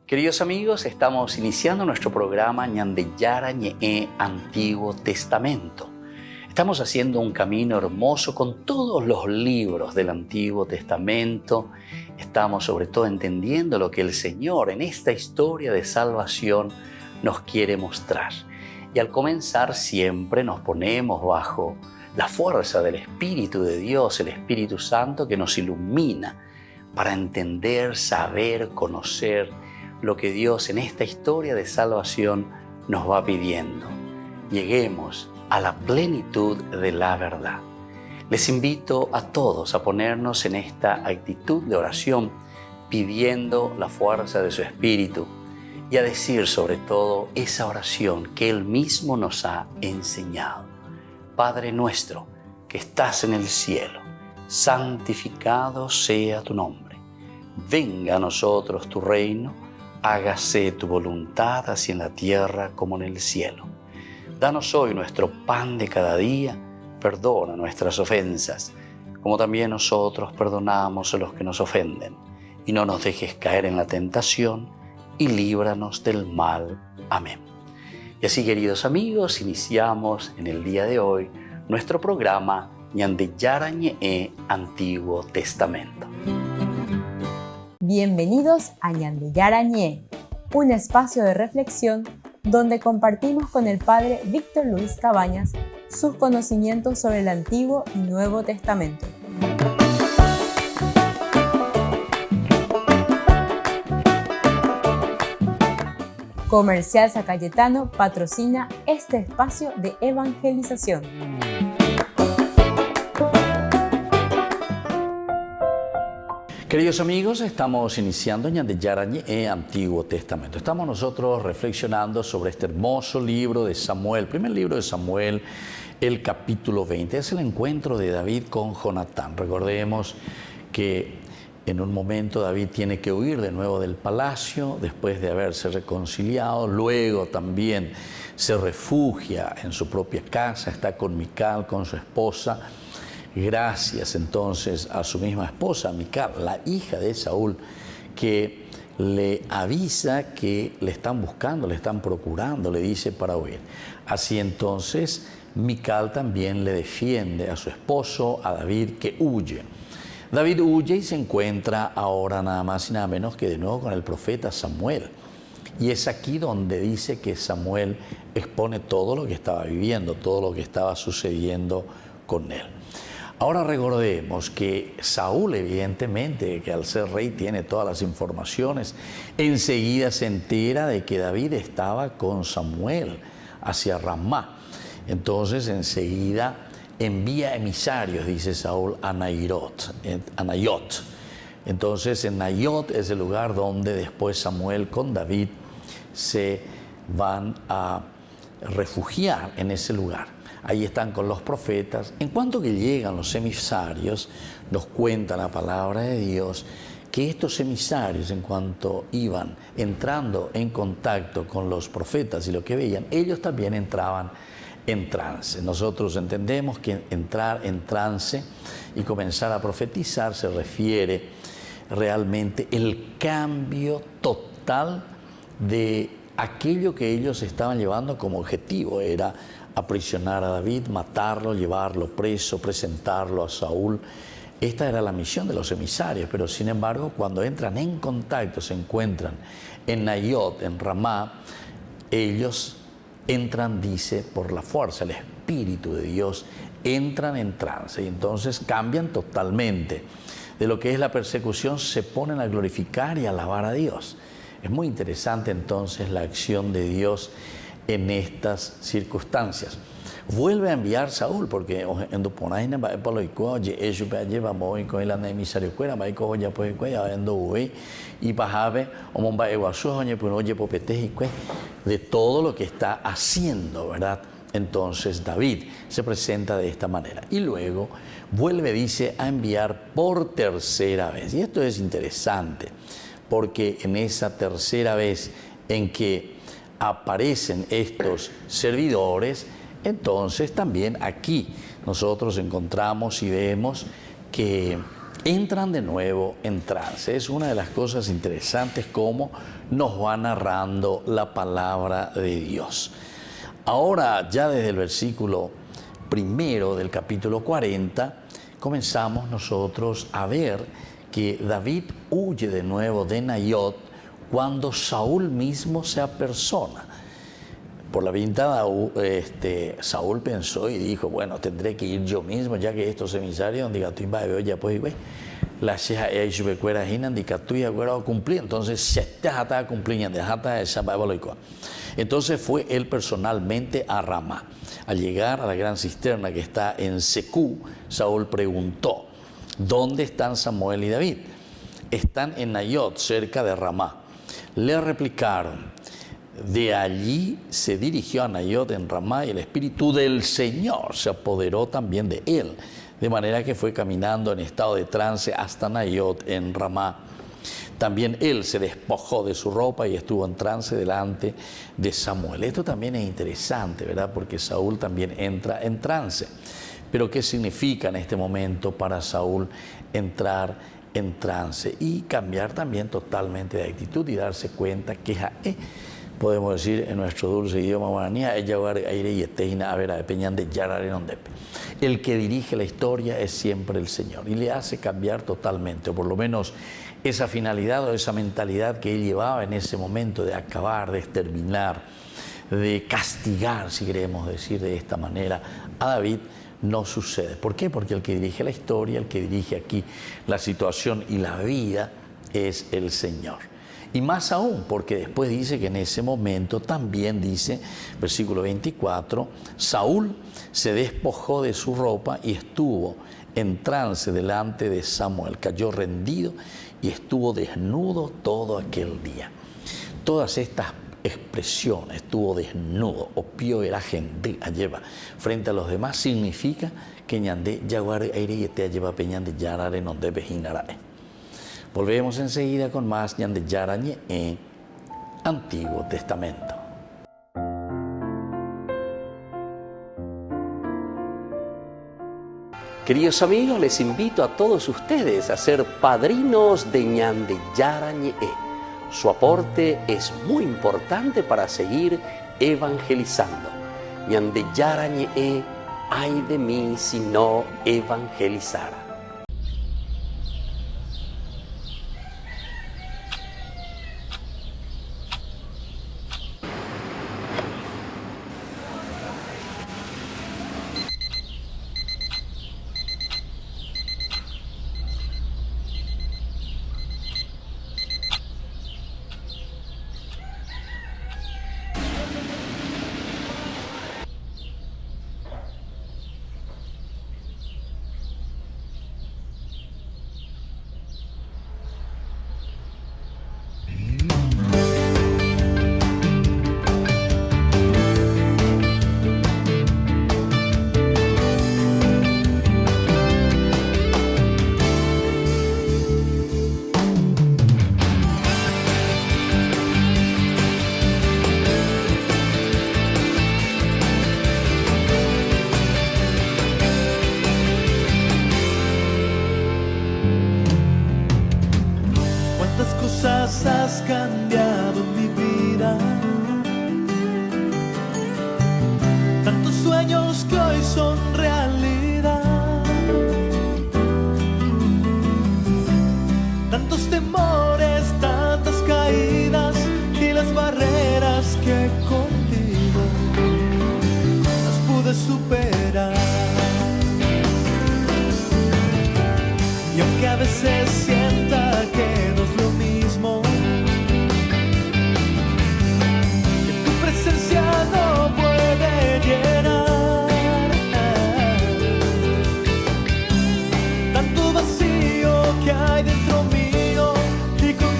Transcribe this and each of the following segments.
Queridos amigos, estamos iniciando nuestro programa Ñandeyara Ñe'e Antiguo Testamento. Estamos haciendo un camino hermoso con todos los libros del Antiguo Testamento. Estamos sobre todo entendiendo lo que el Señor en esta historia de salvación nos quiere mostrar. Y al comenzar siempre nos ponemos bajo la fuerza del Espíritu de Dios, el Espíritu Santo que nos ilumina para entender, saber, conocer lo que Dios en esta historia de salvación nos va pidiendo. Lleguemos a la plenitud de la verdad. Les invito a todos a ponernos en esta actitud de oración, pidiendo la fuerza de su Espíritu y a decir sobre todo esa oración que Él mismo nos ha enseñado. Padre nuestro que estás en el cielo, santificado sea tu nombre. Venga a nosotros tu reino, hágase tu voluntad así en la tierra como en el cielo. Danos hoy nuestro pan de cada día, perdona nuestras ofensas, como también nosotros perdonamos a los que nos ofenden. Y no nos dejes caer en la tentación, y líbranos del mal. Amén. Y así, queridos amigos, iniciamos en el día de hoy nuestro programa Ñandeyara Ñe'e Antiguo Testamento. Bienvenidos a Ñandeyara Ñe'e, un espacio de reflexión donde compartimos con el Padre Víctor Luis Cabañas sus conocimientos sobre el Antiguo y Nuevo Testamento. Comercial San Cayetano patrocina este espacio de evangelización. Queridos amigos, estamos iniciando Ñandeyara Ñe'e Antiguo Testamento. Estamos nosotros reflexionando sobre este hermoso libro de Samuel, primer libro de Samuel, el capítulo 20. Es el encuentro de David con Jonatán. Recordemos que en un momento David tiene que huir de nuevo del palacio después de haberse reconciliado. Luego también se refugia en su propia casa, está con Mical, con su esposa. Gracias entonces a su misma esposa, Mical, la hija de Saúl, que le avisa que le están buscando, le están procurando, le dice para huir. Así entonces Mical también le defiende a su esposo, a David, que huye. David huye y se encuentra ahora nada más y nada menos que de nuevo con el profeta Samuel. Y es aquí donde dice que Samuel expone todo lo que estaba viviendo, todo lo que estaba sucediendo con él. Ahora recordemos que Saúl, evidentemente, que al ser rey tiene todas las informaciones, enseguida se entera de que David estaba con Samuel hacia Ramá. Entonces enseguida envía emisarios, dice Saúl, a Nayot. Entonces en Nayot es el lugar donde después Samuel con David se van a refugiar en ese lugar. Ahí están con los profetas. En cuanto que llegan los emisarios, nos cuenta la palabra de Dios que estos emisarios, en cuanto iban entrando en contacto con los profetas y lo que veían, ellos también entraban en trance. Nosotros entendemos que entrar en trance y comenzar a profetizar se refiere realmente el cambio total de aquello que ellos estaban llevando como objetivo. Era aprisionar a David, matarlo, llevarlo preso, presentarlo a Saúl. Esta era la misión de los emisarios, pero sin embargo cuando entran en contacto, se encuentran en Nayot, en Ramá, ellos entran, dice, por la fuerza, el Espíritu de Dios, entran en trance y entonces cambian totalmente. De lo que es la persecución se ponen a glorificar y a alabar a Dios. Es muy interesante entonces la acción de Dios en estas circunstancias. Vuelve a enviar Saúl, porque en Duponaina va para los coches, ellos llevamos con el emisario cuera, va con ya pues cuella ando hoy y bajabe o monba eguasu oye pues oye popete y de todo lo que está haciendo, ¿verdad? Entonces David se presenta de esta manera y luego vuelve, dice, a enviar por tercera vez. Y esto es interesante porque en esa tercera vez en que aparecen estos servidores, entonces también aquí nosotros encontramos y vemos que entran de nuevo en trance. Es una de las cosas interesantes cómo nos va narrando la palabra de Dios. Ahora, ya desde el versículo 1 del capítulo 40, comenzamos nosotros a ver que David huye de nuevo de Naiot cuando Saúl mismo se apersona. Por la pintada, Saúl pensó y dijo, bueno, tendré que ir yo mismo, ya que estos emisarios, ya pues, la sheja y subecuera hinan dicatuya cumplir, entonces se está cumpliendo, entonces fue él personalmente a Ramá. Al llegar a la gran cisterna que está en Secú, Saúl preguntó, ¿dónde están Samuel y David? Están en Naiot, cerca de Ramá. Le replicaron. De allí se dirigió a Naiot en Ramá y el Espíritu del Señor se apoderó también de él, de manera que fue caminando en estado de trance hasta Naiot en Ramá. También él se despojó de su ropa y estuvo en trance delante de Samuel. Esto también es interesante, ¿verdad? Porque Saúl también entra en trance. Pero ¿qué significa en este momento para Saúl entrar en trance y cambiar también totalmente de actitud y darse cuenta que podemos decir en nuestro dulce idioma guaraní, el que dirige la historia es siempre el Señor y le hace cambiar totalmente, o por lo menos esa finalidad o esa mentalidad que él llevaba en ese momento de acabar, de exterminar, de castigar, si queremos decir de esta manera, a David, no sucede. ¿Por qué? Porque el que dirige la historia, el que dirige aquí la situación y la vida es el Señor. Y más aún, porque después dice que en ese momento también dice, versículo 24, Saúl se despojó de su ropa y estuvo en trance delante de Samuel, cayó rendido y estuvo desnudo todo aquel día. Todas estas expresiones, estuvo desnudo, opio era gente, lleva frente a los demás, significa que ñande yaguare aire y te lleva peñande yarare no debe jinarae. Volvemos enseguida con más ñande yarañe en Antiguo Testamento. Queridos amigos, les invito a todos ustedes a ser padrinos de ñande yarañe. Su aporte es muy importante para seguir evangelizando. Ñande yarañe, ay de mí si no evangelizara. Has cambiado mi vida, tantos sueños que hoy son realidad, tantos temores, tantas caídas y las barreras que contigo las pude superar. Y aunque a veces sienta que no es lo mismo, no puede llenar tanto vacío que hay dentro mío, y con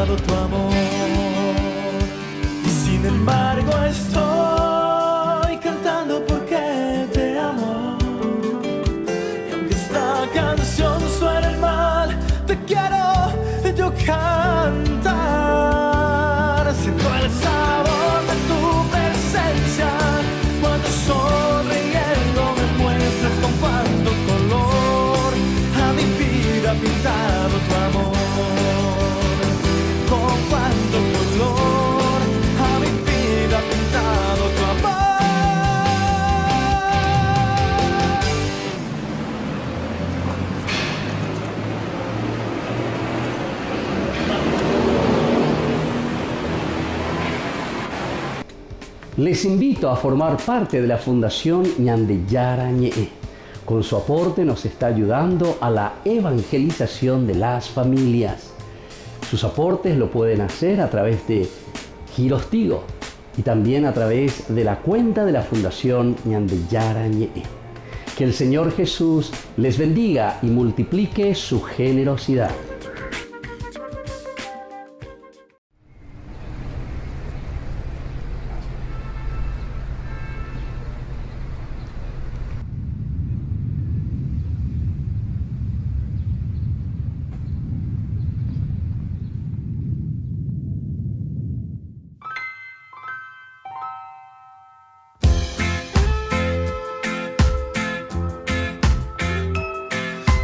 pintado tu amor. Y sin embargo estoy cantando porque te amo. Y aunque esta canción suene mal, te quiero yo cantar. Siento el sabor de tu presencia cuando sonriendo me muestras con cuánto color a mi vida pintado tu amor. Con cuánto color a mi vida pintado tu amor. Les invito a formar parte de la Fundación Ñande Yarañe. Con su aporte nos está ayudando a la evangelización de las familias. Sus aportes lo pueden hacer a través de Giros Tigo y también a través de la cuenta de la Fundación Ñande Yarañe. Que el Señor Jesús les bendiga y multiplique su generosidad.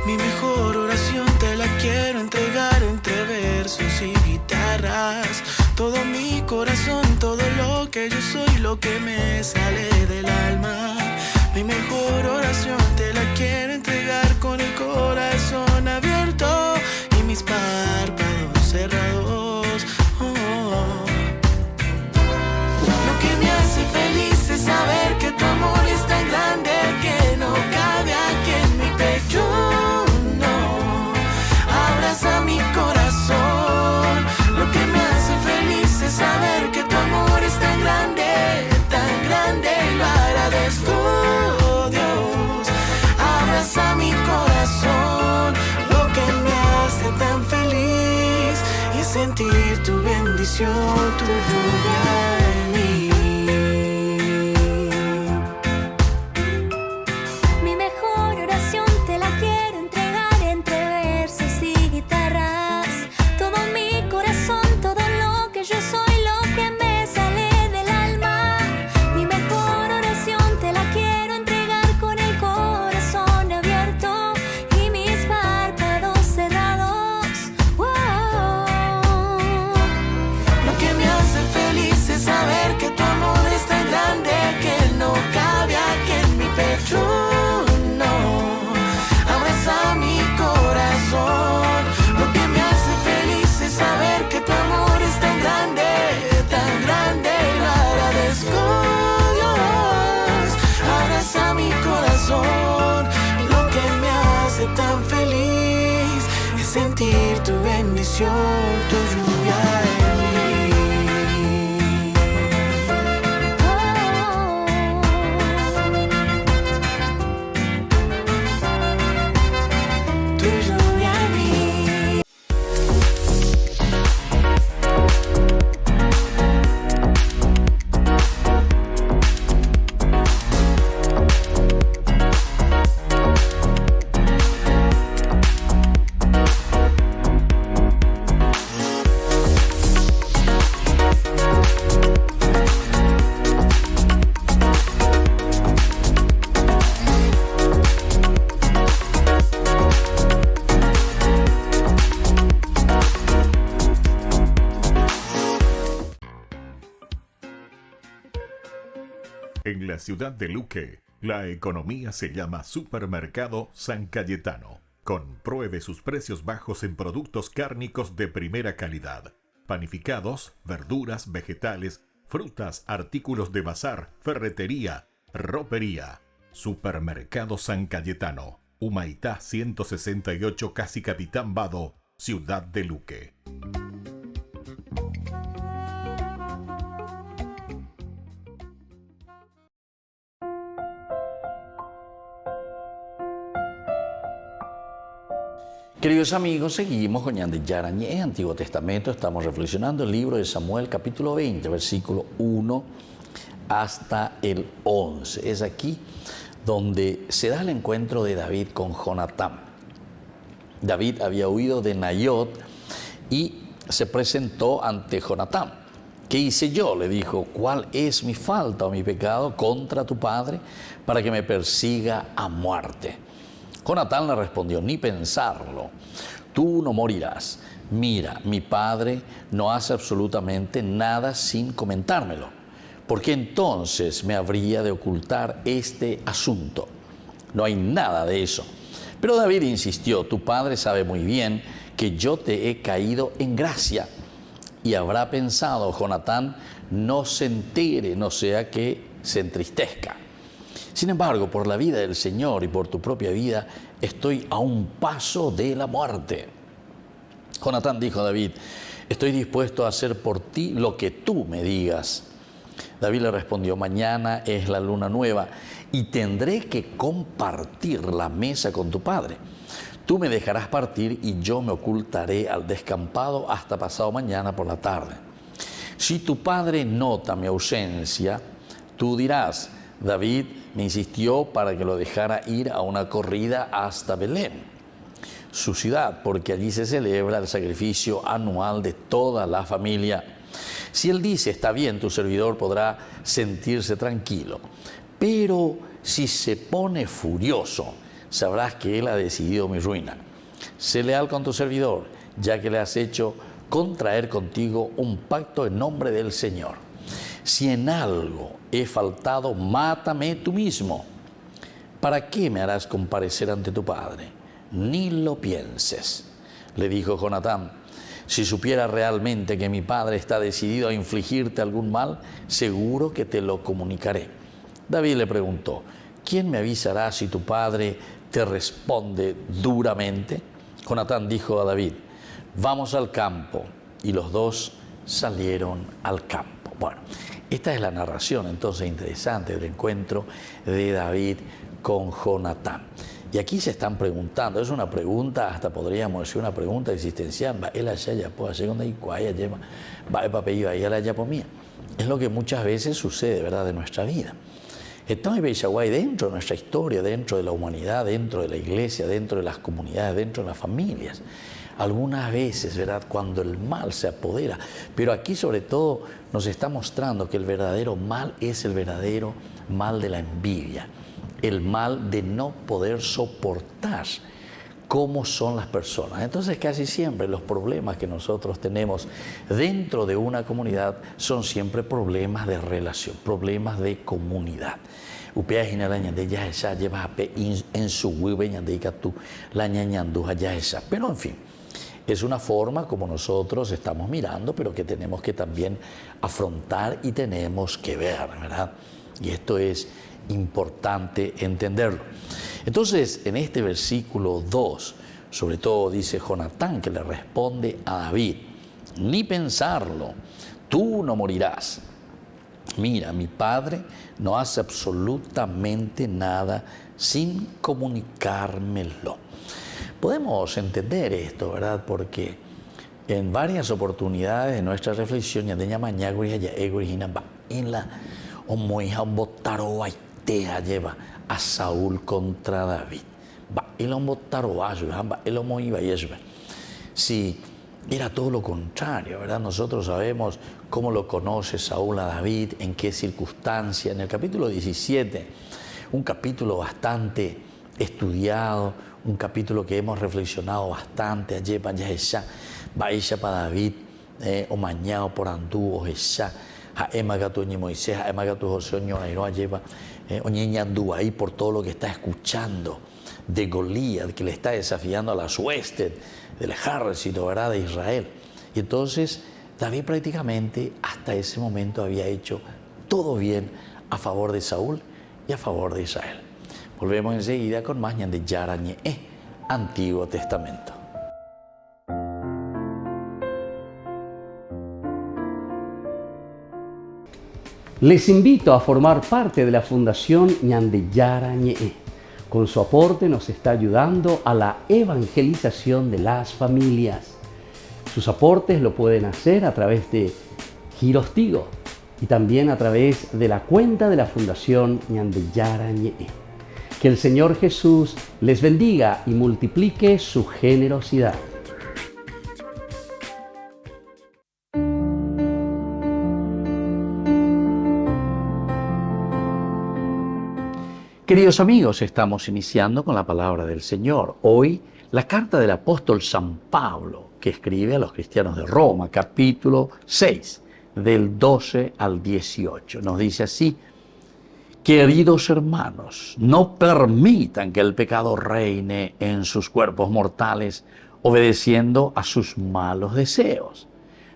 Mi mejor oración te la quiero entregar entre versos y guitarras. Todo mi corazón, todo lo que yo soy, lo que me sale del alma. Mi mejor oración te la quiero entregar con el corazón abierto y mis párpados cerrados. Oh. Lo que me hace feliz es saber que tu amor es tan grande que no cabe aquí en mi pecho. A mi corazón. Lo que me hace feliz es saber que tu amor es tan grande y lo agradezco, Dios. Abraza mi corazón. Lo que me hace tan feliz es sentir tu bendición, tu lluvia en mí. Mi mejor oración te la quiero entregar entre versos y guitarras. Todo mi corazón, todo lo que yo soy, lo que me sale del alma. Mi mejor oración te la quiero entregar con el corazón abierto y mis párpados cerrados. Wow. Lo que me hace feliz es saber que tu amor es tan grande que no cabe aquí en mi pecho. No, abraza mi corazón. Lo que me hace feliz es saber que tu amor es tan grande y lo agradezco, Dios. Abraza mi corazón. Lo que me hace tan feliz es sentir tu bendición, tu lluvia en mí. Tu lluvia en mí. En la ciudad de Luque, la economía se llama Supermercado San Cayetano. Compruebe sus precios bajos en productos cárnicos de primera calidad. Panificados, verduras, vegetales, frutas, artículos de bazar, ferretería, ropería. Supermercado San Cayetano. Humaitá 168, Casi Capitán Vado, ciudad de Luque. Queridos amigos, seguimos con Ñande Yarañé, Antiguo Testamento. Estamos reflexionando el libro de Samuel, capítulo 20, versículo 1 hasta el 11. Es aquí donde se da el encuentro de David con Jonatán. David había huido de Nayot y se presentó ante Jonatán. ¿Qué hice yo?, le dijo. ¿Cuál es mi falta o mi pecado contra tu padre para que me persiga a muerte? Jonatán le respondió: ni pensarlo, tú no morirás. Mira, mi padre no hace absolutamente nada sin comentármelo. ¿Por qué entonces me habría de ocultar este asunto? No hay nada de eso. Pero David insistió: tu padre sabe muy bien que yo te he caído en gracia. Y habrá pensado, Jonatán, no se entere, no sea que se entristezca. Sin embargo, por la vida del Señor y por tu propia vida, estoy a un paso de la muerte. Jonatán dijo a David: estoy dispuesto a hacer por ti lo que tú me digas. David le respondió: mañana es la luna nueva y tendré que compartir la mesa con tu padre. Tú me dejarás partir y yo me ocultaré al descampado hasta pasado mañana por la tarde. Si tu padre nota mi ausencia, tú dirás: David me insistió para que lo dejara ir a una corrida hasta Belén, su ciudad, porque allí se celebra el sacrificio anual de toda la familia. Si él dice: está bien, tu servidor podrá sentirse tranquilo. Pero si se pone furioso, sabrás que él ha decidido mi ruina. Sé leal con tu servidor, ya que le has hecho contraer contigo un pacto en nombre del Señor. Si en algo he faltado, mátame tú mismo. ¿Para qué me harás comparecer ante tu padre? Ni lo pienses. Le dijo Jonatán: si supiera realmente que mi padre está decidido a infligirte algún mal, seguro que te lo comunicaré. David le preguntó: ¿quién me avisará si tu padre te responde duramente? Jonatán dijo a David: vamos al campo. Y los dos salieron al campo. Bueno, esta es la narración entonces interesante del encuentro de David con Jonatán. Y aquí se están preguntando, es una pregunta, hasta podríamos decir una pregunta existencial. Es lo que muchas veces sucede, ¿verdad?, en nuestra vida. Entonces, Beishaguay, dentro de nuestra historia, dentro de la humanidad, dentro de la iglesia, dentro de las comunidades, dentro de las familias, algunas veces, ¿verdad?, cuando el mal se apodera, pero aquí sobre todo nos está mostrando que el verdadero mal es el verdadero mal de la envidia, el mal de no poder soportar cómo son las personas. Entonces, casi siempre los problemas que nosotros tenemos dentro de una comunidad son siempre problemas de relación, problemas de comunidad. Pero en fin, es una forma como nosotros estamos mirando, pero que tenemos que también afrontar y tenemos que ver, ¿verdad? Y esto es importante entenderlo. Entonces, en este versículo 2, sobre todo dice Jonatán, que le responde a David: ni pensarlo, tú no morirás. Mira, mi padre no hace absolutamente nada sin comunicármelo. Podemos entender esto, ¿verdad? Porque en varias oportunidades de nuestra reflexión, en la lleva a Saúl contra David. Si era todo lo contrario, ¿verdad? Nosotros sabemos cómo lo conoce Saúl a David, en qué circunstancia. En el capítulo 17, un capítulo bastante estudiado, un capítulo que hemos reflexionado bastante. Allí para David, o mañana por andú, o Moisés, ahí por todo lo que está escuchando de Goliat, que le está desafiando a las huestes del ejército, ¿verdad?, de Israel. Y entonces David prácticamente hasta ese momento había hecho todo bien a favor de Saúl y a favor de Israel. Volvemos enseguida con más Ñande Yarañé, Antiguo Testamento. Les invito a formar parte de la Fundación Ñande Yarañé. Con su aporte nos está ayudando a la evangelización de las familias. Sus aportes lo pueden hacer a través de Giros Tigo y también a través de la cuenta de la Fundación Ñande Yarañe. Que el Señor Jesús les bendiga y multiplique su generosidad. Queridos amigos, estamos iniciando con la palabra del Señor. Hoy, la carta del apóstol San Pablo, que escribe a los cristianos de Roma, capítulo 6, del 12 al 18. Nos dice así: queridos hermanos, no permitan que el pecado reine en sus cuerpos mortales, obedeciendo a sus malos deseos,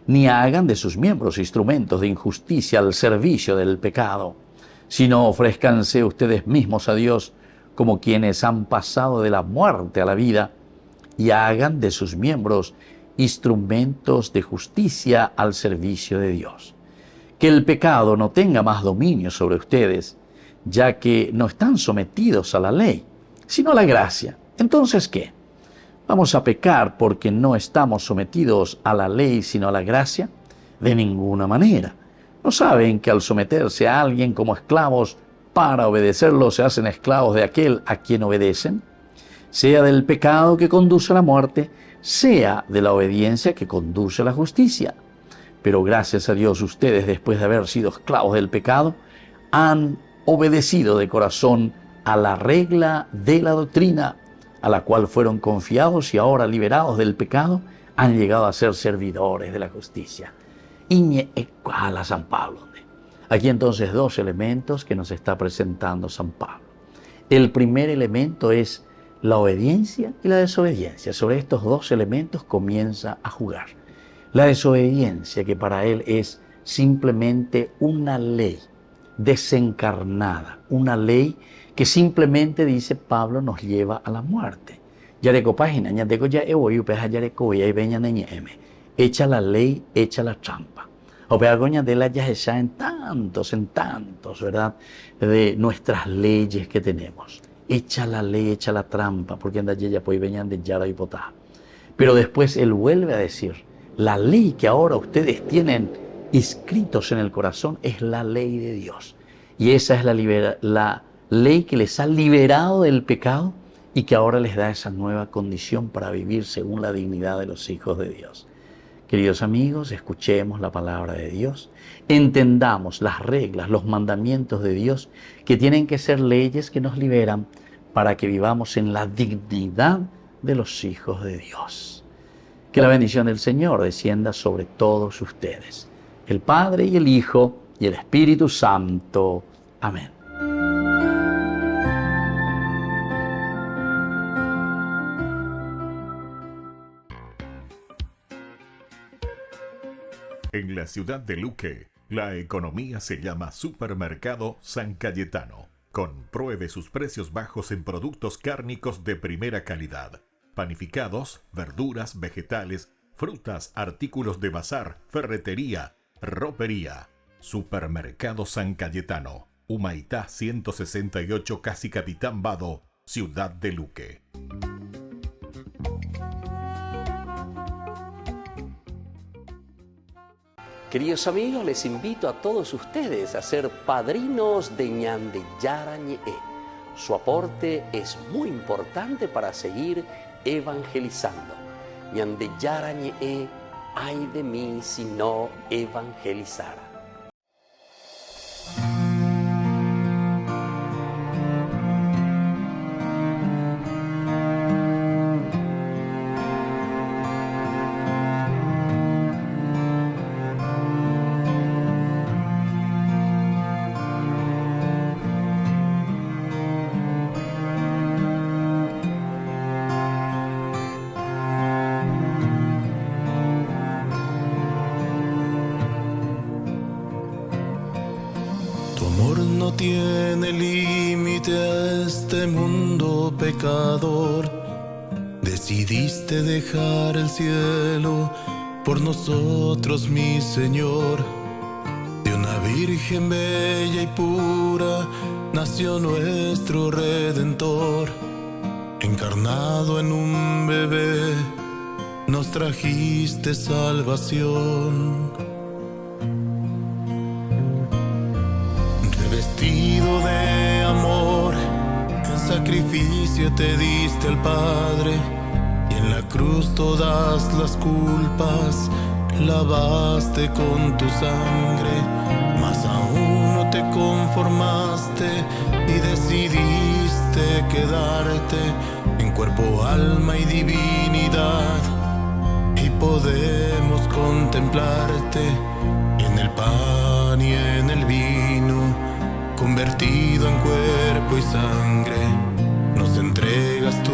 ni hagan de sus miembros instrumentos de injusticia al servicio del pecado, sino ofrézcanse ustedes mismos a Dios como quienes han pasado de la muerte a la vida, y hagan de sus miembros instrumentos de justicia al servicio de Dios. Que el pecado no tenga más dominio sobre ustedes, ya que no están sometidos a la ley, sino a la gracia. Entonces, ¿qué? ¿Vamos a pecar porque no estamos sometidos a la ley, sino a la gracia? De ninguna manera. ¿No saben que al someterse a alguien como esclavos para obedecerlo se hacen esclavos de aquel a quien obedecen? Sea del pecado que conduce a la muerte, sea de la obediencia que conduce a la justicia. Pero gracias a Dios, ustedes, después de haber sido esclavos del pecado, han obedecido de corazón a la regla de la doctrina a la cual fueron confiados, y ahora, liberados del pecado, han llegado a ser servidores de la justicia. Iñe ecuala San Pablo. Aquí entonces dos elementos que nos está presentando San Pablo. El primer elemento es la obediencia y la desobediencia. Sobre estos dos elementos comienza a jugar. La desobediencia, que para él es simplemente una ley desencarnada, una ley que simplemente, dice Pablo, nos lleva a la muerte. Echa la ley, echa la trampa. En tantos, ¿verdad? De nuestras leyes que tenemos. Echa la ley, echa la trampa, porque anda ya pues venían de Yara y Potá. Pero después él vuelve a decir, la ley que ahora ustedes tienen inscritos en el corazón es la ley de Dios. Y esa es la ley que les ha liberado del pecado y que ahora les da esa nueva condición para vivir según la dignidad de los hijos de Dios. Queridos amigos, escuchemos la palabra de Dios, entendamos las reglas, los mandamientos de Dios, que tienen que ser leyes que nos liberan para que vivamos en la dignidad de los hijos de Dios. Que la bendición del Señor descienda sobre todos ustedes, el Padre y el Hijo y el Espíritu Santo. Amén. En la ciudad de Luque, la economía se llama Supermercado San Cayetano. Compruebe sus precios bajos en productos cárnicos de primera calidad. Panificados, verduras, vegetales, frutas, artículos de bazar, ferretería, ropería. Supermercado San Cayetano, Humaitá 168, Casi Capitán Vado, ciudad de Luque. Queridos amigos, les invito a todos ustedes a ser padrinos de Ñande Yarañe. Su aporte es muy importante para seguir evangelizando. Ñande Yarañe, ay de mí si no evangelizara. No tiene límite a este mundo pecador. Decidiste dejar el cielo por nosotros, mi Señor. De un una virgen bella y pura nació nuestro Redentor. Encarnado en un bebé, nos trajiste salvación. Revestido de amor, en sacrificio te diste al Padre, y en la cruz todas las culpas lavaste con tu sangre. Mas aún no te conformaste y decidiste quedarte en cuerpo, alma y divinidad. Y podemos contemplarte en el pan y en el vino, convertido en cuerpo y sangre. Nos entregas tu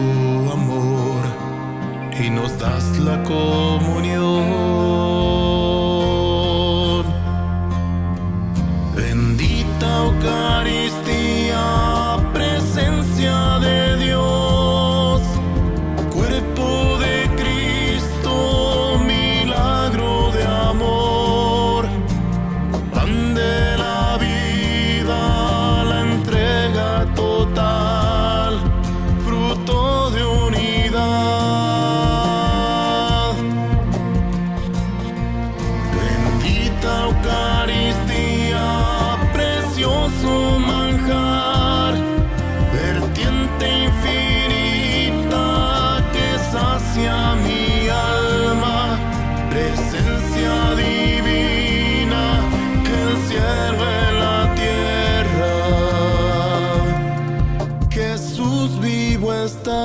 amor y nos das la comunión. Bendita Eucaristía, presencia de Dios, cuerpo de Cristo, milagro de amor, pan de la vida, la entrega total, fruto de unidad. Bendita Eucaristía, precioso manjar, vertiente infinita que sacia mi alma, presencia divina, el cielo en la tierra, Jesús vivo está.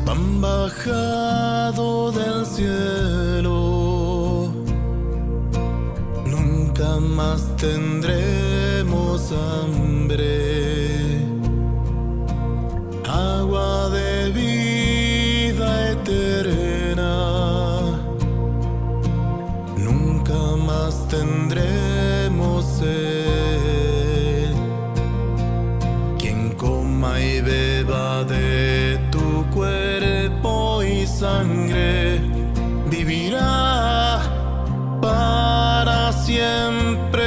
Pan bajado del cielo, nunca más tendremos hambre. Agua de vida eterna, nunca más tendremos sed. Quien coma y beba de tu cuerpo y sangre vivirá para siempre.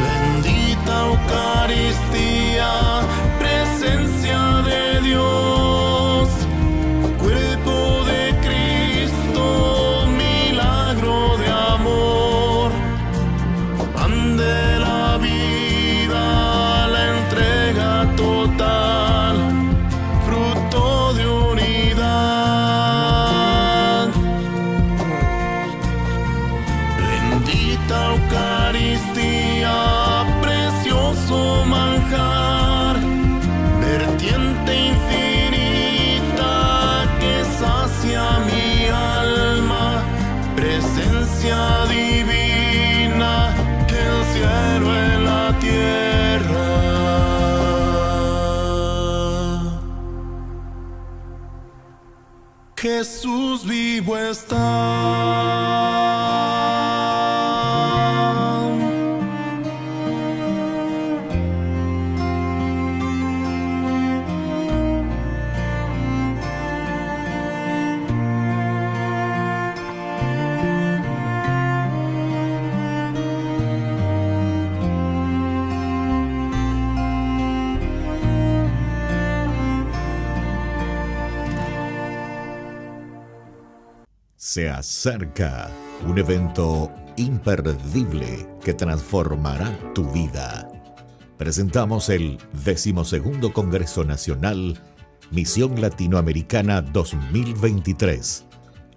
Bendita Eucaristía, presencia de Dios, cuerpo de Cristo, milagro de amor, pan de la vida, la entrega total, fruto de unidad. Bendita Eucaristía, precioso manjar, vertiente infinita que sacia mi alma, presencia divina, el cielo en la tierra. Jesús vivo está. Se acerca un evento imperdible que transformará tu vida. Presentamos el 12º Congreso Nacional Misión Latinoamericana 2023.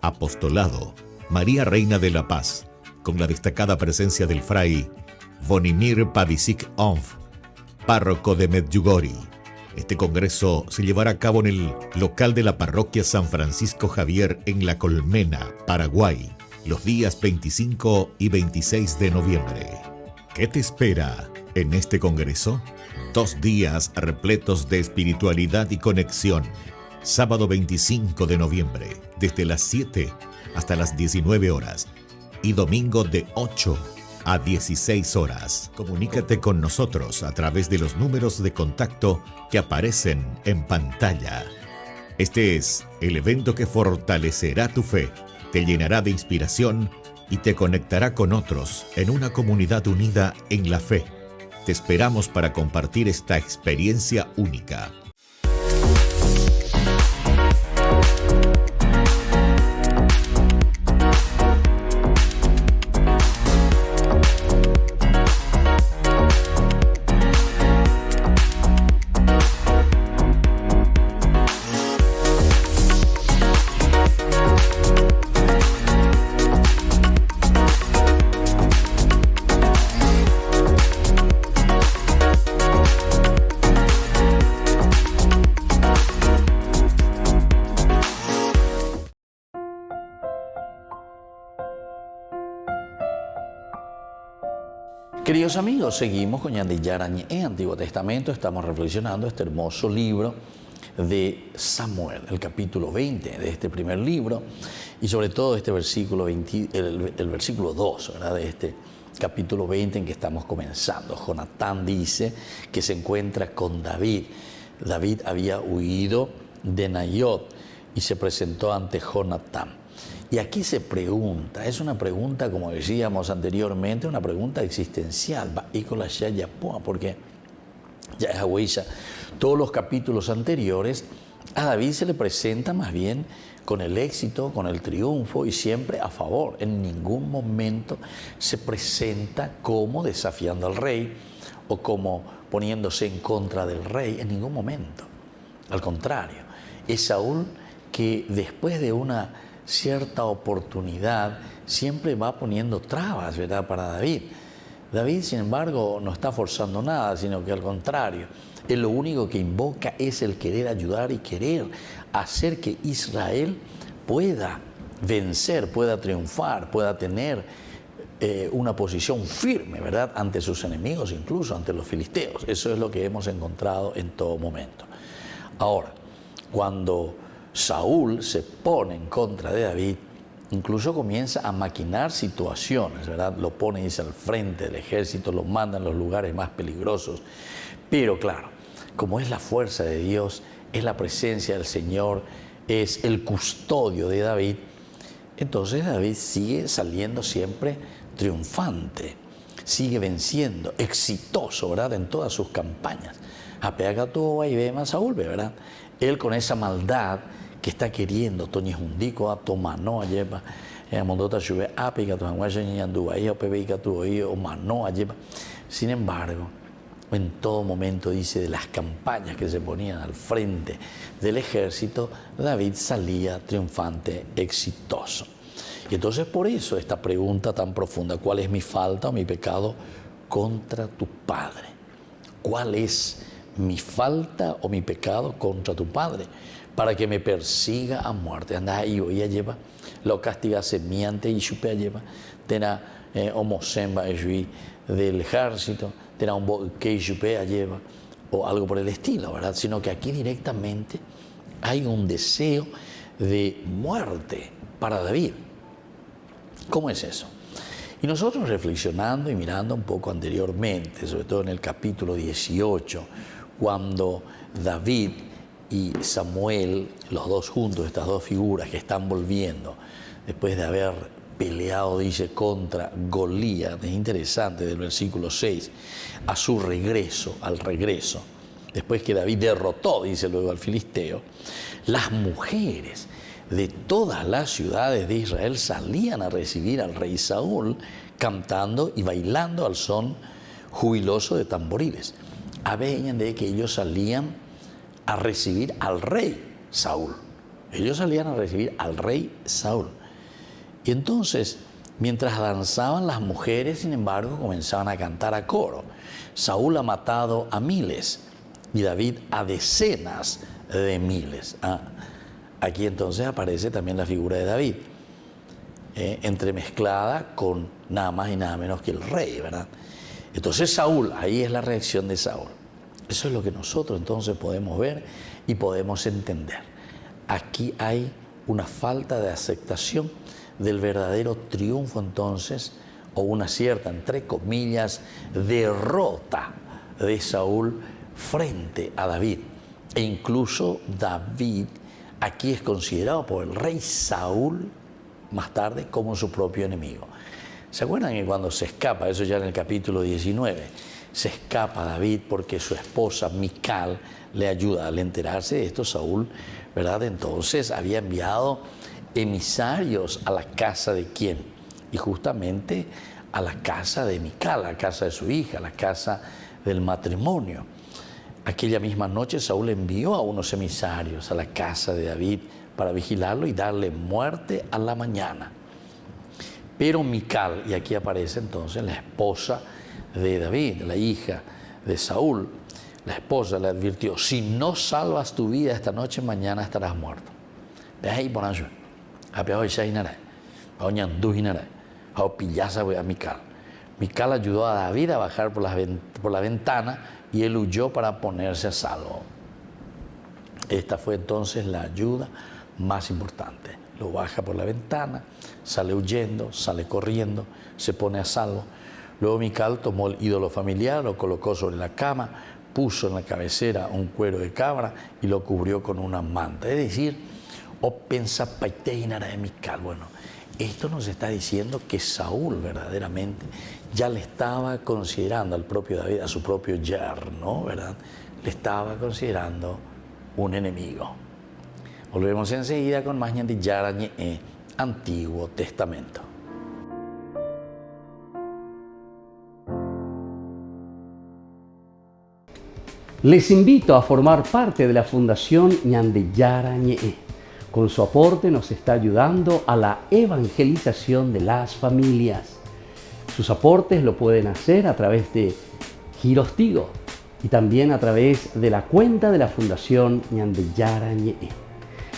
Apostolado María Reina de la Paz, con la destacada presencia del Fray Bonimir Pavicic-Onf, párroco de Medjugorje. Este congreso se llevará a cabo en el local de la parroquia San Francisco Javier en La Colmena, Paraguay, los días 25 y 26 de noviembre. ¿Qué te espera en este congreso? 2 días repletos de espiritualidad y conexión. Sábado 25 de noviembre, desde las 7 hasta las 19 horas. y domingo de 8 a 16 horas. Comunícate con nosotros a través de los números de contacto que aparecen en pantalla. Este es el evento que fortalecerá tu fe, te llenará de inspiración y te conectará con otros en una comunidad unida en la fe. Te esperamos para compartir esta experiencia única. Queridos amigos, seguimos con Ñande Yarañé en Antiguo Testamento. Estamos reflexionando este hermoso libro de Samuel, el capítulo 20 de este primer libro, y sobre todo este versículo 20, el versículo 2, ¿verdad?, de este capítulo 20 en que estamos comenzando. Jonatán dice que se encuentra con David. David había huido de Nayot y se presentó ante Jonatán. Y aquí se pregunta, es una pregunta, como decíamos anteriormente, una pregunta existencial, porque ya es huella. Todos los capítulos anteriores a David se le presenta más bien con el éxito, con el triunfo y siempre a favor. En ningún momento se presenta como desafiando al rey o como poniéndose en contra del rey, en ningún momento. Al contrario, es Saúl que después de una cierta oportunidad siempre va poniendo trabas, ¿verdad?, para David. David, sin embargo, no está forzando nada, sino que al contrario, él lo único que invoca es el querer ayudar y querer hacer que Israel pueda vencer, pueda triunfar, pueda tener una posición firme, ¿verdad?, ante sus enemigos, incluso ante los filisteos. Eso es lo que hemos encontrado en todo momento. Ahora, cuando Saúl se pone en contra de David, incluso comienza a maquinar situaciones, ¿verdad? Lo pone, dice, al frente del ejército, lo manda en los lugares más peligrosos. Pero claro, como es la fuerza de Dios, es la presencia del Señor, es el custodio de David, entonces David sigue saliendo siempre triunfante, sigue venciendo, exitoso, ¿verdad?, en todas sus campañas. Apega todo y ve más Saúl, ¿verdad? Él con esa maldad que está queriendo, Toño Jundico, a Tomano, a lleva, Mondota Chube, Apica, Tomaguaya, Ñandúa, Opebeca, Tuoí, o Mano, a lleva. Sin embargo, en todo momento, dice, de las campañas que se ponían al frente del ejército, David salía triunfante, exitoso. Y entonces por eso esta pregunta tan profunda: ¿cuál es mi falta o mi pecado contra tu Padre? ¿Cuál es mi falta o mi pecado contra tu Padre para que me persiga a muerte? Anda ahí, hoy lleva, lo castigase miante y chupe lleva, tena homosemba del ejército, tena un boque chupe lleva, o algo por el estilo, ¿verdad? Sino que aquí directamente hay un deseo de muerte para David. ¿Cómo es eso? Y nosotros reflexionando y mirando un poco anteriormente, sobre todo en el capítulo 18, cuando David y Samuel, los dos juntos, estas dos figuras que están volviendo, después de haber peleado, dice, contra Golías, es interesante, del versículo 6, a su regreso, al regreso, después que David derrotó, dice luego, al filisteo, las mujeres de todas las ciudades de Israel salían a recibir al rey Saúl, cantando y bailando al son jubiloso de tamboriles. Habían de que ellos salían a recibir al rey Saúl. Ellos salían a recibir al rey Saúl. Y entonces, mientras danzaban las mujeres, sin embargo, comenzaban a cantar a coro. Saúl ha matado a miles y David a decenas de miles. Aquí entonces aparece también la figura de David, entremezclada con nada más y nada menos que el rey, ¿verdad? Entonces Saúl, ahí es la reacción de Saúl. Eso es lo que nosotros entonces podemos ver y podemos entender. Aquí hay una falta de aceptación del verdadero triunfo entonces, o una cierta, entre comillas, derrota de Saúl frente a David. E incluso David aquí es considerado por el rey Saúl más tarde como su propio enemigo. ¿Se acuerdan que cuando se escapa, eso ya en el capítulo 19, se escapa David porque su esposa Mical le ayuda? Al enterarse de esto, Saúl, ¿verdad?, entonces había enviado emisarios a la casa de quién, y justamente a la casa de Mical, a la casa de su hija, a la casa del matrimonio. Aquella misma noche Saúl envió a unos emisarios a la casa de David para vigilarlo y darle muerte a la mañana. Pero Mical, y aquí aparece entonces la esposa de David, la hija de Saúl, la esposa le advirtió: si no salvas tu vida esta noche, mañana estarás muerto. Deja ahí por allá. A Mical. Mical ayudó a David a bajar por la ventana y él huyó para ponerse a salvo. Esta fue entonces la ayuda más importante. Lo baja por la ventana, sale huyendo, sale corriendo, se pone a salvo. Luego Mical tomó el ídolo familiar, lo colocó sobre la cama, puso en la cabecera un cuero de cabra y lo cubrió con una manta. Es decir, pensa paiteinara de Mical. Bueno, esto nos está diciendo que Saúl verdaderamente ya le estaba considerando al propio David, a su propio yerno, ¿verdad? Le estaba considerando un enemigo. Volvemos enseguida con más Ñande Yarañe, Antiguo Testamento. Les invito a formar parte de la Fundación Ñande Yarañe. Con su aporte nos está ayudando a la evangelización de las familias. Sus aportes lo pueden hacer a través de Giros Tigo y también a través de la cuenta de la Fundación Ñande Yarañe.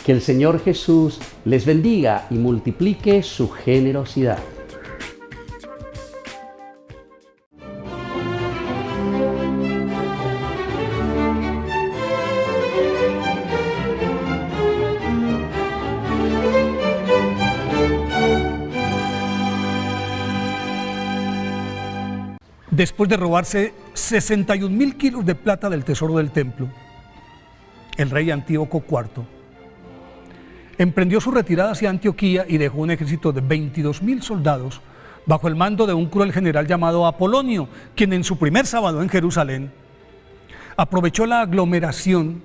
Que el Señor Jesús les bendiga y multiplique su generosidad. Después de robarse 61.000 kilos de plata del tesoro del templo, el rey Antíoco IV emprendió su retirada hacia Antioquía y dejó un ejército de 22.000 soldados bajo el mando de un cruel general llamado Apolonio, quien en su primer sábado en Jerusalén aprovechó la aglomeración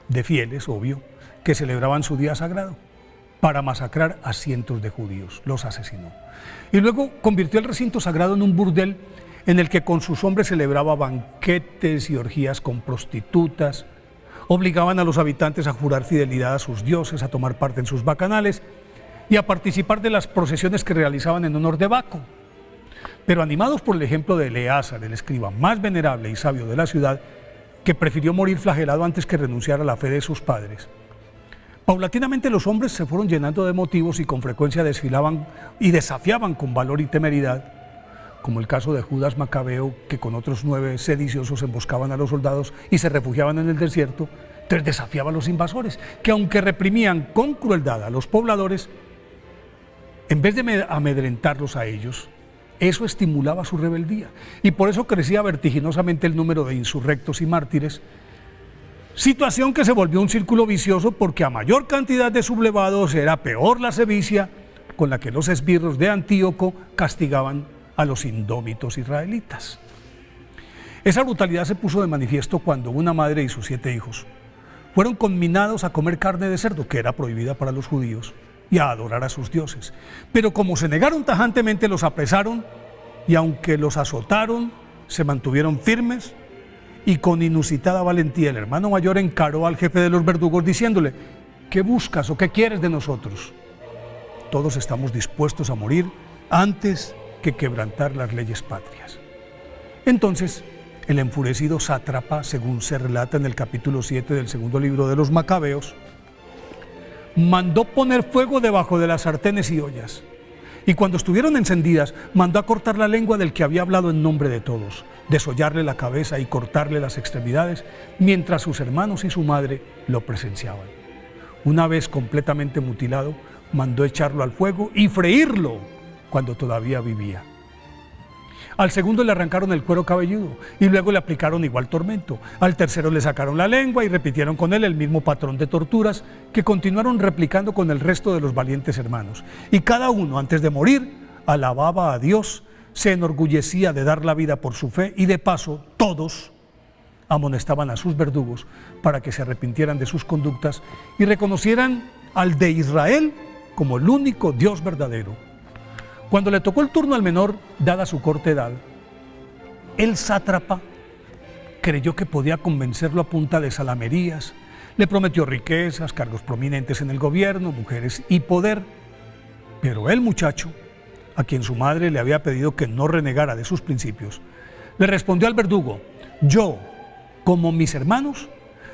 de fieles, obvio, que celebraban su día sagrado para masacrar a cientos de judíos, los asesinó. Y luego convirtió el recinto sagrado en un burdel en el que con sus hombres celebraba banquetes y orgías con prostitutas, obligaban a los habitantes a jurar fidelidad a sus dioses, a tomar parte en sus bacanales y a participar de las procesiones que realizaban en honor de Baco. Pero animados por el ejemplo de Eleazar, el escriba más venerable y sabio de la ciudad, que prefirió morir flagelado antes que renunciar a la fe de sus padres, paulatinamente los hombres se fueron llenando de motivos y con frecuencia desfilaban y desafiaban con valor y temeridad, como el caso de Judas Macabeo, que con otros 9 sediciosos emboscaban a los soldados y se refugiaban en el desierto. Entonces desafiaba a los invasores, que aunque reprimían con crueldad a los pobladores, en vez de amedrentarlos a ellos, eso estimulaba su rebeldía. Y por eso crecía vertiginosamente el número de insurrectos y mártires, situación que se volvió un círculo vicioso porque a mayor cantidad de sublevados era peor la sevicia con la que los esbirros de Antíoco castigaban a los indómitos israelitas. Esa brutalidad se puso de manifiesto cuando una madre y sus 7 hijos fueron conminados a comer carne de cerdo, que era prohibida para los judíos, y a adorar a sus dioses. Pero como se negaron tajantemente, los apresaron y aunque los azotaron, se mantuvieron firmes y con inusitada valentía el hermano mayor encaró al jefe de los verdugos diciéndole: ¿qué buscas o qué quieres de nosotros? Todos estamos dispuestos a morir antes que quebrantar las leyes patrias. Entonces, el enfurecido sátrapa, según se relata en el capítulo 7 del segundo libro de los Macabeos, mandó poner fuego debajo de las sartenes y ollas, y cuando estuvieron encendidas, mandó a cortar la lengua del que había hablado en nombre de todos, desollarle la cabeza y cortarle las extremidades, mientras sus hermanos y su madre lo presenciaban. Una vez completamente mutilado, mandó echarlo al fuego y freírlo cuando todavía vivía. Al segundo le arrancaron el cuero cabelludo y luego le aplicaron igual tormento. Al tercero le sacaron la lengua y repitieron con él el mismo patrón de torturas que continuaron replicando con el resto de los valientes hermanos. Y cada uno, antes de morir, alababa a Dios, se enorgullecía de dar la vida por su fe y de paso todos amonestaban a sus verdugos para que se arrepintieran de sus conductas y reconocieran al de Israel como el único Dios verdadero. Cuando le tocó el turno al menor, dada su corta edad, el sátrapa creyó que podía convencerlo a punta de salamerías, le prometió riquezas, cargos prominentes en el gobierno, mujeres y poder, pero el muchacho, a quien su madre le había pedido que no renegara de sus principios, le respondió al verdugo: yo, como mis hermanos,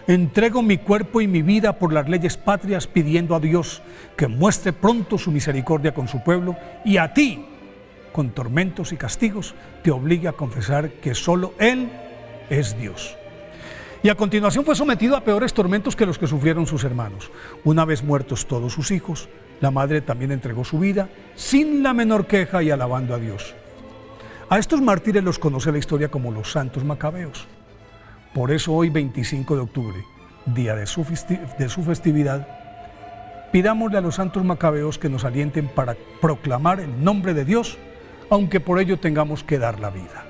entrego mi cuerpo y mi vida por las leyes patrias, pidiendo a Dios que muestre pronto su misericordia con su pueblo, y a ti, con tormentos y castigos, te obligue a confesar que solo Él es Dios. Y a continuación fue sometido a peores tormentos que los que sufrieron sus hermanos. Una vez muertos todos sus hijos, la madre también entregó su vida sin la menor queja y alabando a Dios. A estos mártires los conoce la historia como los santos macabeos. Por eso hoy, 25 de octubre, día de su festividad, pidámosle a los santos macabeos que nos alienten para proclamar el nombre de Dios, aunque por ello tengamos que dar la vida.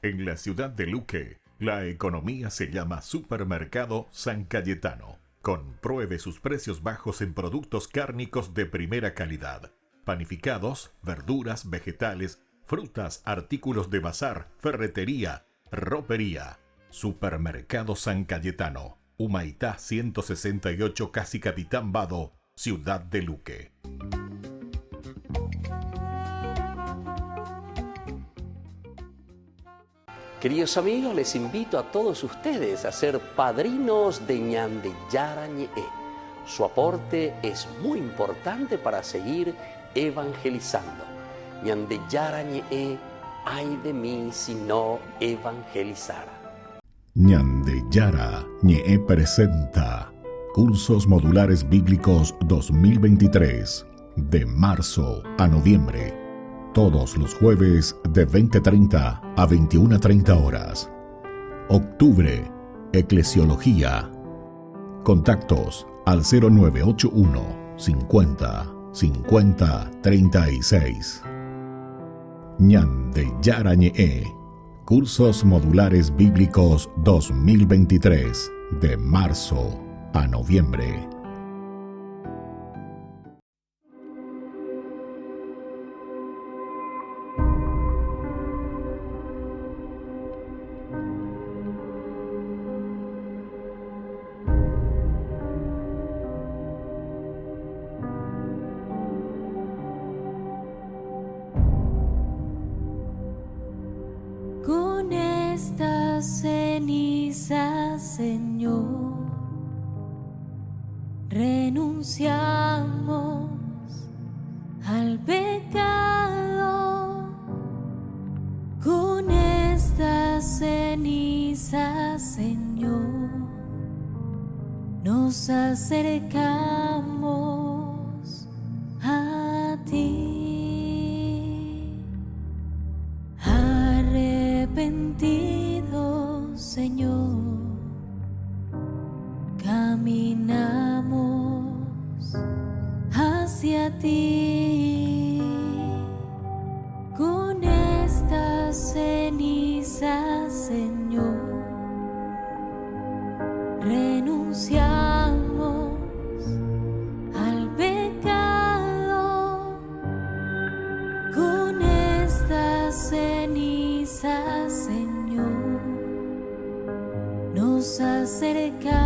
En la ciudad de Luque, la economía se llama Supermercado San Cayetano. Compruebe sus precios bajos en productos cárnicos de primera calidad. Panificados, verduras, vegetales, frutas, artículos de bazar, ferretería, ropería. Supermercado San Cayetano, Humaitá 168, Casi Capitán Vado, ciudad de Luque. Queridos amigos, les invito a todos ustedes a ser padrinos de Ñande Yarañe. Su aporte es muy importante para seguir evangelizando. Ñande Yarañe, ay de mí si no evangelizara. Ñande Yara Ñe presenta Cursos Modulares Bíblicos 2023, de marzo a noviembre. Todos los jueves de 20:30 a 21:30 horas. Octubre, Eclesiología. Contactos al 0981 50 50 36. Ñande Yarañe. Cursos Modulares Bíblicos 2023, de marzo a noviembre. Con estas cenizas, Señor, renunciamos al pecado. Con estas cenizas, Señor, nos acercamos a ti. Arrepentido, Señor, caminamos hacia ti. Con estas cenizas, Señor, renunciamos al pecado. Con estas cenizas, Señor, nos acercamos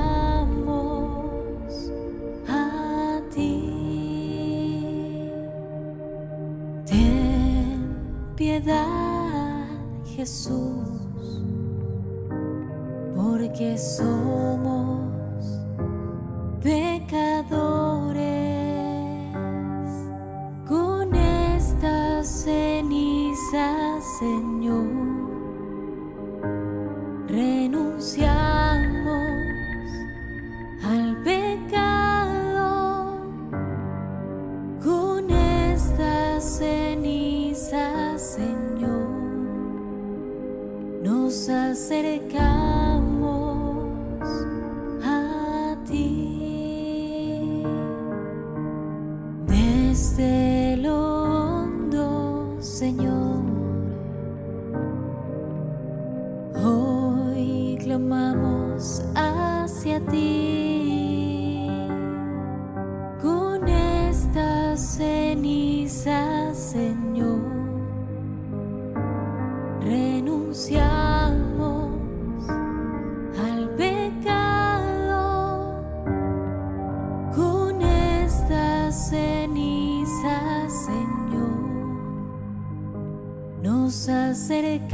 a ti. Ten piedad, Jesús, porque somos adores con estas cenizas, Señor. Renunciamos al pecado con estas cenizas, Señor. Nos acercamos a ti desde lo hondo, Señor. Hoy clamamos hacia ti con estas cenizas, Señor. Renunciamos al pecado con estas cenizas, Señor. Nos acercamos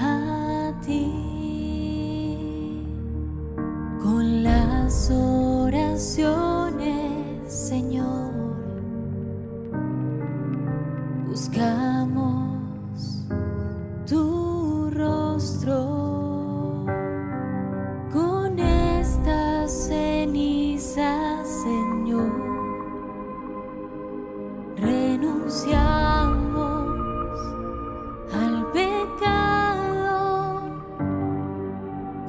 a ti con las oraciones, Señor. Buscamos tu rostro con estas cenizas, Señor. Renunciamos al pecado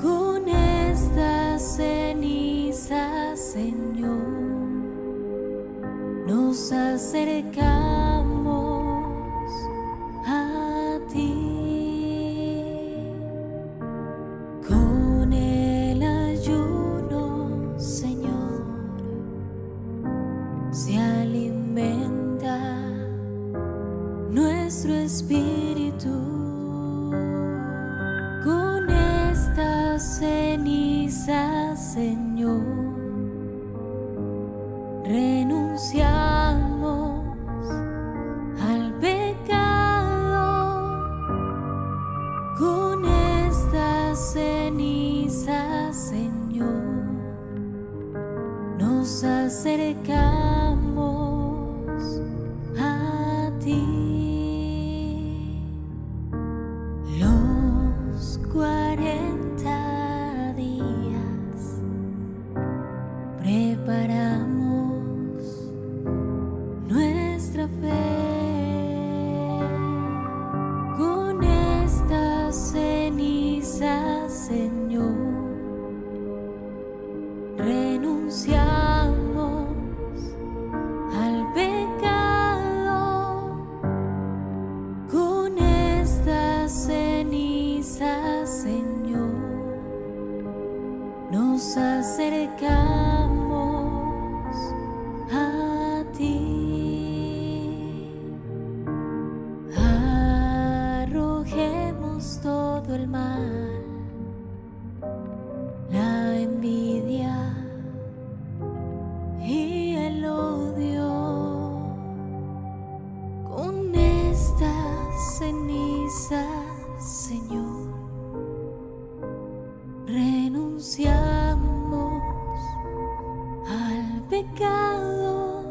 con estas cenizas, Señor. Nos acercamos a ti con el ayuno, Señor. Se alimenta nuestro espíritu con estas cenizas, Señor. Renunciamos al pecado con estas cenizas, Señor. Nos acercamos a ti. Los 40 días preparamos nuestra fe con estas cenizas, Señor. Renunciamos al pecado con estas cenizas, Señor. Nos acercamos a ti. Arrojemos todo el mal, la envidia y el odio con estas cenizas, Señor. Renunciamos al pecado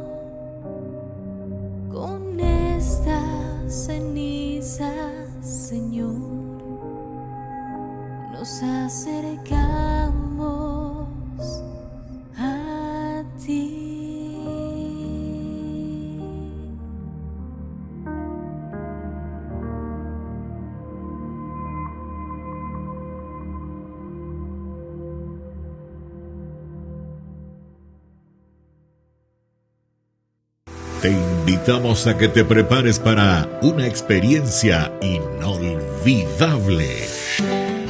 con estas cenizas, Señor. Nos acercamos a ti. Te invitamos a que te prepares para una experiencia inolvidable.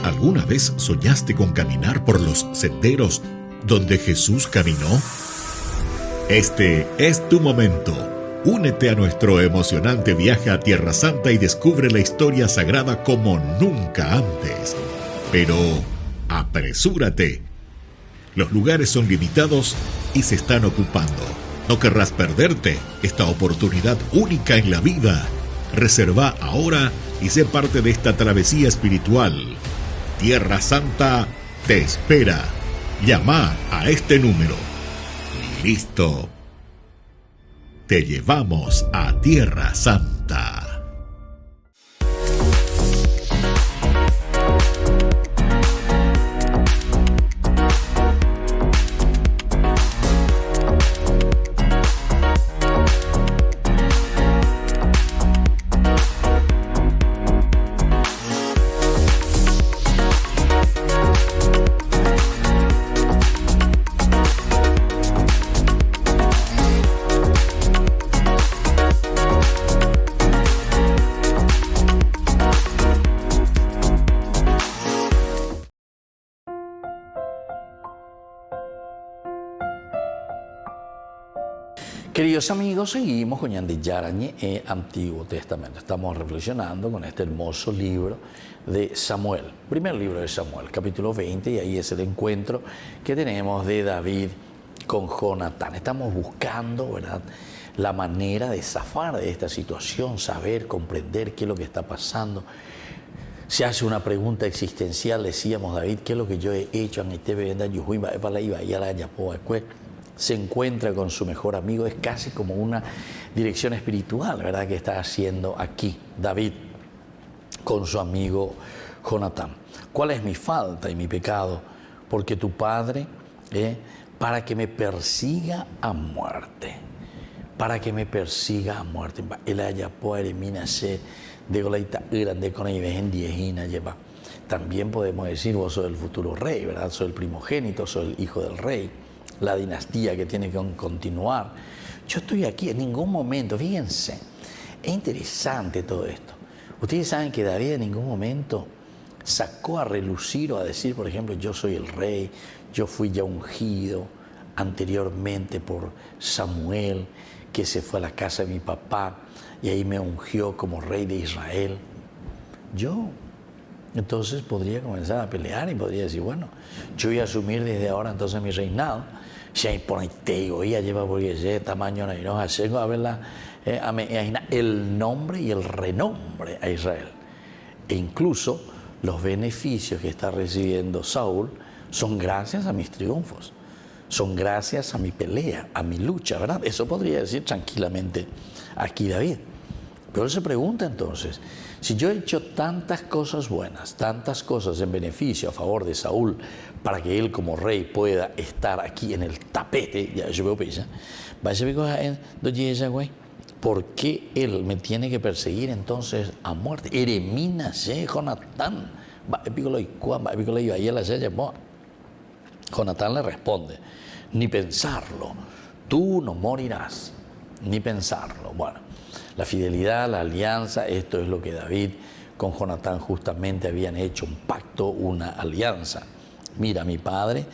¿Alguna vez soñaste con caminar por los senderos donde Jesús caminó? Este es tu momento. Únete a nuestro emocionante viaje a Tierra Santa y descubre la historia sagrada como nunca antes. Pero apresúrate. Los lugares son limitados y se están ocupando. No querrás perderte esta oportunidad única en la vida. Reserva ahora y sé parte de esta travesía espiritual. Tierra Santa te espera. Llama a este número. Listo. Te llevamos a Tierra Santa. Queridos amigos, seguimos con Ñande Yarañe Antiguo Testamento. Estamos reflexionando con este hermoso libro de Samuel, primer libro de Samuel, capítulo 20, y ahí es el encuentro que tenemos de David con Jonatán. Estamos buscando, ¿verdad?, la manera de zafar de esta situación, saber, comprender qué es lo que está pasando. Se hace una pregunta existencial, decíamos, David, ¿qué es lo que yo he hecho? Se encuentra con su mejor amigo, es casi como una dirección espiritual, ¿verdad?, que está haciendo aquí David con su amigo Jonatán. ¿Cuál es mi falta y mi pecado? Porque tu padre, para que me persiga a muerte, para que me persiga a muerte. También podemos decir, vos sos el futuro rey, ¿verdad? Soy el primogénito, soy el hijo del rey. La dinastía que tiene que continuar. Yo estoy aquí en ningún momento, fíjense, es interesante todo esto. Ustedes saben que David en ningún momento sacó a relucir o a decir, por ejemplo, yo soy el rey, yo fui ya ungido anteriormente por Samuel, que se fue a la casa de mi papá y ahí me ungió como rey de Israel. Entonces podría comenzar a pelear y podría decir, bueno, yo voy a asumir desde ahora entonces mi reinado. El nombre y el renombre a Israel. E incluso los beneficios que está recibiendo Saúl son gracias a mis triunfos, son gracias a mi pelea, a mi lucha, ¿verdad? Eso podría decir tranquilamente aquí David. Pero él se pregunta entonces, si yo he hecho tantas cosas buenas, tantas cosas en beneficio a favor de Saúl, para que él como rey pueda estar aquí en el tapete, ya yo veo pisa, ¿por qué él me tiene que perseguir entonces a muerte? Jonatán. Jonatán le responde, ni pensarlo, tú no morirás, ni pensarlo. Bueno, la fidelidad, la alianza, esto es lo que David con Jonatán justamente habían hecho, un pacto, una alianza. Mira, mi padre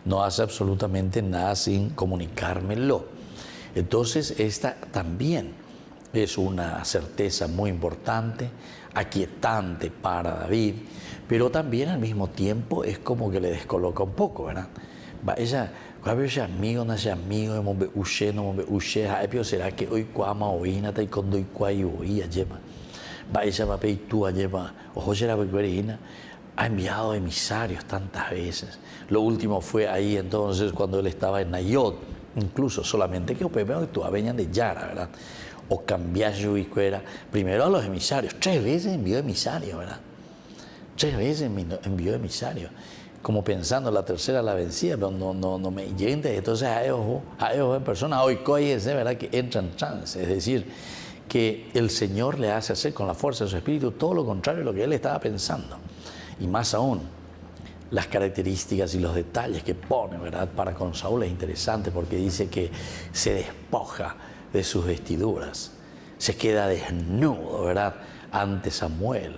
no hace absolutamente nada sin comunicármelo. Entonces, esta también es una certeza muy importante, aquietante para David, pero también al mismo tiempo es como que le descoloca un poco, ¿verdad? Amigo, no sea amigo, será que hoy cuama oína y cuando hoy cuay oía lleva. Ella va a pedir tú a lleva, ojo, será que ha enviado emisarios tantas veces. Lo último fue ahí entonces cuando él estaba en Nayot, incluso solamente que tú venían de Yara, ¿verdad? O cambiar y fuera primero a los emisarios. 3 veces envió emisarios, ¿verdad? 3 veces envió emisarios. Como pensando la tercera la vencida, pero no me llegue. Entonces a ellos en persona, hoy ese, ¿verdad?, que entra en trance. Es decir, que el Señor le hace hacer con la fuerza de su espíritu todo lo contrario de lo que él estaba pensando. Y más aún, las características y los detalles que pone, ¿verdad?, para con Saúl es interesante porque dice que se despoja de sus vestiduras, se queda desnudo, ¿verdad?, ante Samuel,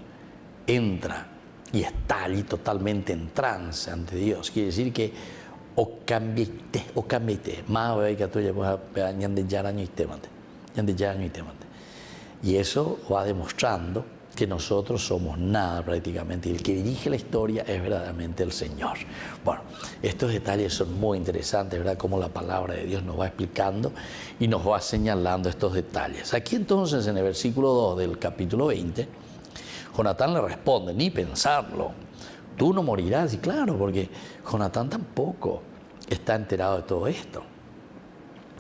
entra y está allí totalmente en trance ante Dios. Quiere decir que o cambiaste, más que tú y eso va demostrando que nosotros somos nada prácticamente, y el que dirige la historia es verdaderamente el Señor. Bueno, estos detalles son muy interesantes, ¿verdad?, cómo la palabra de Dios nos va explicando y nos va señalando estos detalles. Aquí entonces en el versículo 2 del capítulo 20, Jonatán le responde, ni pensarlo, tú no morirás. Y claro, porque Jonatán tampoco está enterado de todo esto.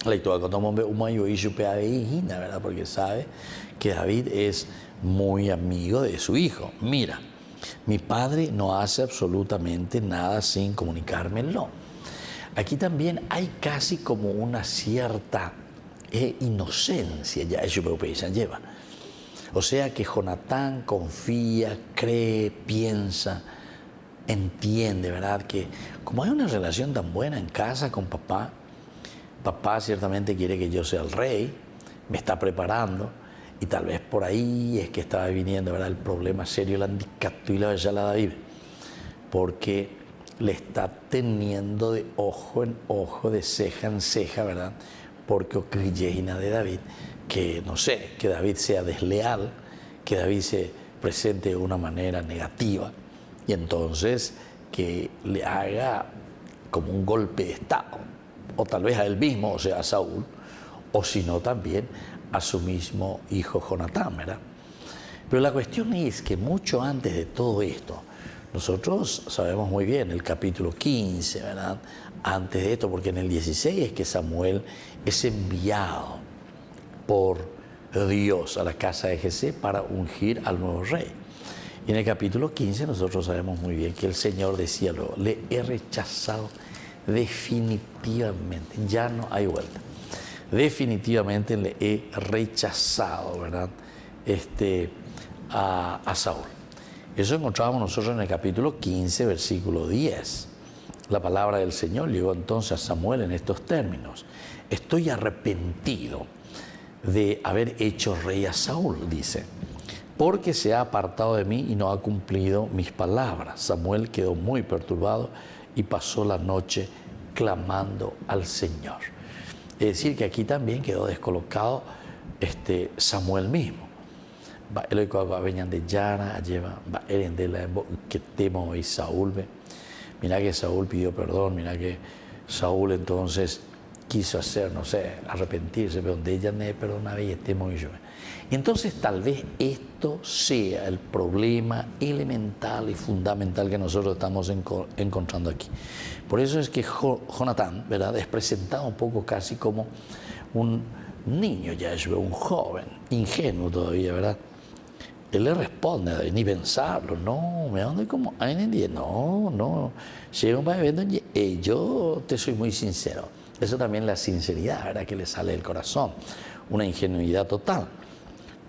¿Verdad? Porque sabe que David es muy amigo de su hijo. Mira, mi padre no hace absolutamente nada sin comunicármelo. Aquí también hay casi como una cierta inocencia ya lleva. O sea que Jonatán confía, cree, piensa, entiende, ¿verdad? Que como hay una relación tan buena en casa con papá, papá ciertamente quiere que yo sea el rey, me está preparando, y tal vez por ahí es que estaba viniendo, ¿verdad?, el problema serio, el handicap y la bella David, porque le está teniendo de ojo en ojo, de ceja en ceja, ¿verdad? Porque Ocrillena de David, que no sé, que David sea desleal, que David se presente de una manera negativa, y entonces que le haga como un golpe de estado, o tal vez a él mismo, o sea, a Saúl, o si no también a su mismo hijo Jonatán, ¿verdad? Pero la cuestión es que mucho antes de todo esto, nosotros sabemos muy bien el capítulo 15, ¿verdad? Antes de esto, porque en el 16 es que Samuel es enviado por Dios a la casa de Jesé para ungir al nuevo rey. Y en el capítulo 15 nosotros sabemos muy bien que el Señor decía luego, le he rechazado definitivamente, ya no hay vuelta. Definitivamente le he rechazado, ¿verdad? A Saúl. Eso encontrábamos nosotros en el capítulo 15, versículo 10. La palabra del Señor llegó entonces a Samuel en estos términos. Estoy arrepentido de haber hecho rey a Saúl, dice, porque se ha apartado de mí y no ha cumplido mis palabras. Samuel quedó muy perturbado y pasó la noche clamando al Señor. Es decir, que aquí también quedó descolocado Samuel mismo. Mira que Saúl pidió perdón, mira que Saúl entonces quiso hacer, no sé, arrepentirse, pero donde ella me perdonaba y estemos yo. Y entonces tal vez esto sea el problema elemental y fundamental que nosotros estamos encontrando aquí. Por eso es que Jonatán, ¿verdad?, es presentado un poco casi como un niño, ya es un joven, ingenuo todavía, ¿verdad? Él le responde, ni pensarlo, no, me ando como, no, yo te soy muy sincero. Eso también es la sinceridad, ¿verdad?, que le sale del corazón, una ingenuidad total.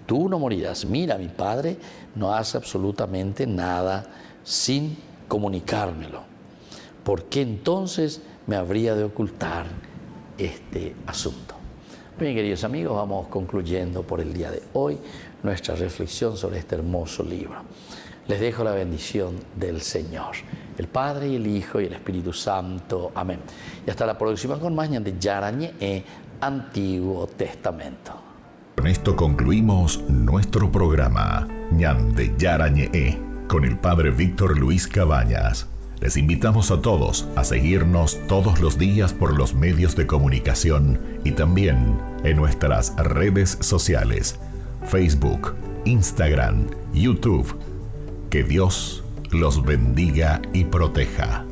Tú no morirás. Mira, mi padre no hace absolutamente nada sin comunicármelo. ¿Por qué entonces me habría de ocultar este asunto? Bien, queridos amigos, vamos concluyendo por el día de hoy nuestra reflexión sobre este hermoso libro. Les dejo la bendición del Señor, el Padre y el Hijo y el Espíritu Santo. Amén. Y hasta la próxima con más de Yarañe, Antiguo Testamento. Con esto concluimos nuestro programa Ñande Yarañe con el Padre Víctor Luis Cabañas. Les invitamos a todos a seguirnos todos los días por los medios de comunicación y también en nuestras redes sociales, Facebook, Instagram, YouTube. Que Dios los bendiga y proteja.